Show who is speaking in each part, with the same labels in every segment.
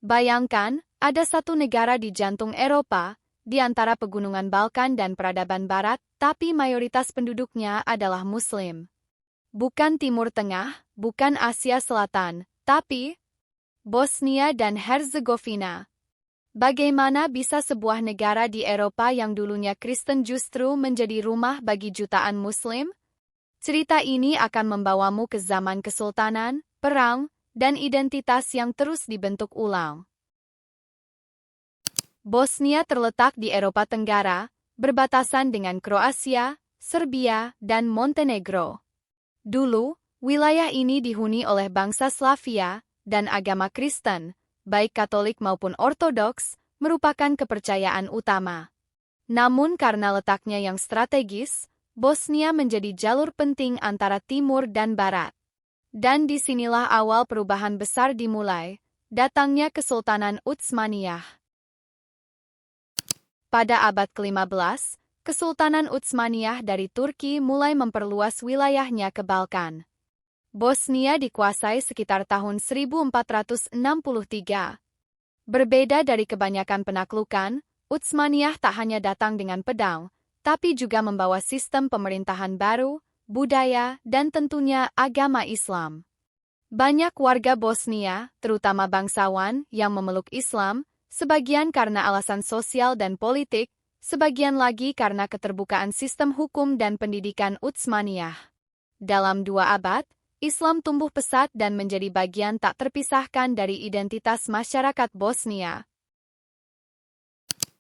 Speaker 1: Bayangkan, ada satu negara di jantung Eropa, di antara pegunungan Balkan dan peradaban Barat, tapi mayoritas penduduknya adalah Muslim. Bukan Timur Tengah, bukan Asia Selatan, tapi Bosnia dan Herzegovina. Bagaimana bisa sebuah negara di Eropa yang dulunya Kristen justru menjadi rumah bagi jutaan Muslim? Cerita ini akan membawamu ke zaman kesultanan, perang, dan identitas yang terus dibentuk ulang. Bosnia terletak di Eropa Tenggara, berbatasan dengan Kroasia, Serbia, dan Montenegro. Dulu, wilayah ini dihuni oleh bangsa Slavia, dan agama Kristen, baik Katolik maupun Ortodoks, merupakan kepercayaan utama. Namun karena letaknya yang strategis, Bosnia menjadi jalur penting antara timur dan barat. Dan disinilah awal perubahan besar dimulai, datangnya Kesultanan Utsmaniyah. Pada abad ke-15, Kesultanan Utsmaniyah dari Turki mulai memperluas wilayahnya ke Balkan. Bosnia dikuasai sekitar tahun 1463. Berbeda dari kebanyakan penaklukan, Utsmaniyah tak hanya datang dengan pedang, tapi juga membawa sistem pemerintahan baru, budaya, dan tentunya agama Islam. Banyak warga Bosnia, terutama bangsawan, yang memeluk Islam, sebagian karena alasan sosial dan politik, sebagian lagi karena keterbukaan sistem hukum dan pendidikan Utsmaniyah. Dalam 2 abad, Islam tumbuh pesat dan menjadi bagian tak terpisahkan dari identitas masyarakat Bosnia.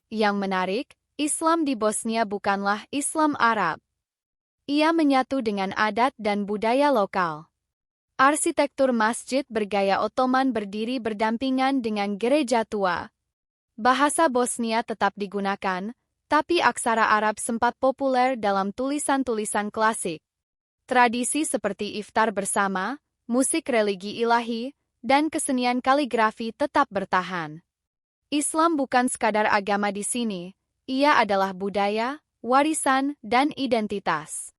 Speaker 1: Yang menarik, Islam di Bosnia bukanlah Islam Arab. Ia menyatu dengan adat dan budaya lokal. Arsitektur masjid bergaya Ottoman berdiri berdampingan dengan gereja tua. Bahasa Bosnia tetap digunakan, tapi aksara Arab sempat populer dalam tulisan-tulisan klasik. Tradisi seperti iftar bersama, musik religi ilahi, dan kesenian kaligrafi tetap bertahan. Islam bukan sekadar agama di sini, ia adalah budaya, warisan, dan identitas.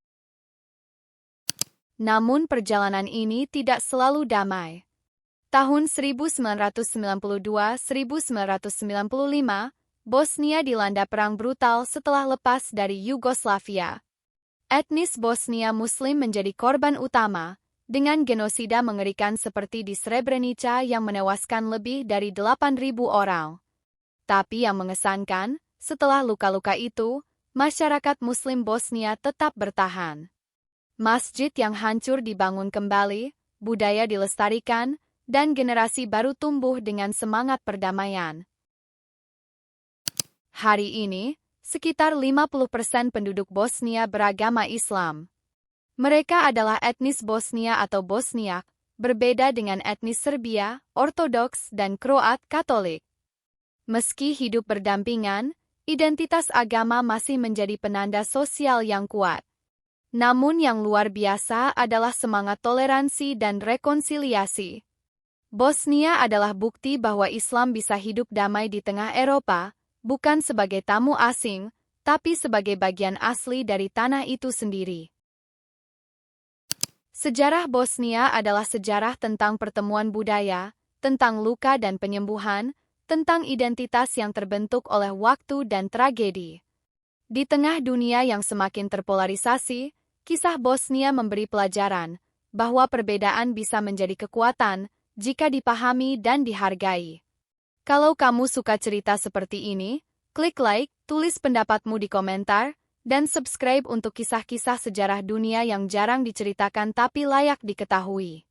Speaker 1: Namun perjalanan ini tidak selalu damai. Tahun 1992-1995, Bosnia dilanda perang brutal setelah lepas dari Yugoslavia. Etnis Bosnia Muslim menjadi korban utama, dengan genosida mengerikan seperti di Srebrenica yang menewaskan lebih dari 8.000 orang. Tapi yang mengesankan, setelah luka-luka itu, masyarakat Muslim Bosnia tetap bertahan. Masjid yang hancur dibangun kembali, budaya dilestarikan, dan generasi baru tumbuh dengan semangat perdamaian. Hari ini, sekitar 50% penduduk Bosnia beragama Islam. Mereka adalah etnis Bosnia atau Bosniak, berbeda dengan etnis Serbia, Ortodoks, dan Kroat Katolik. Meski hidup berdampingan, identitas agama masih menjadi penanda sosial yang kuat. Namun yang luar biasa adalah semangat toleransi dan rekonsiliasi. Bosnia adalah bukti bahwa Islam bisa hidup damai di tengah Eropa, bukan sebagai tamu asing, tapi sebagai bagian asli dari tanah itu sendiri. Sejarah Bosnia adalah sejarah tentang pertemuan budaya, tentang luka dan penyembuhan, tentang identitas yang terbentuk oleh waktu dan tragedi. Di tengah dunia yang semakin terpolarisasi, kisah Bosnia memberi pelajaran bahwa perbedaan bisa menjadi kekuatan jika dipahami dan dihargai. Kalau kamu suka cerita seperti ini, klik like, tulis pendapatmu di komentar, dan subscribe untuk kisah-kisah sejarah dunia yang jarang diceritakan tapi layak diketahui.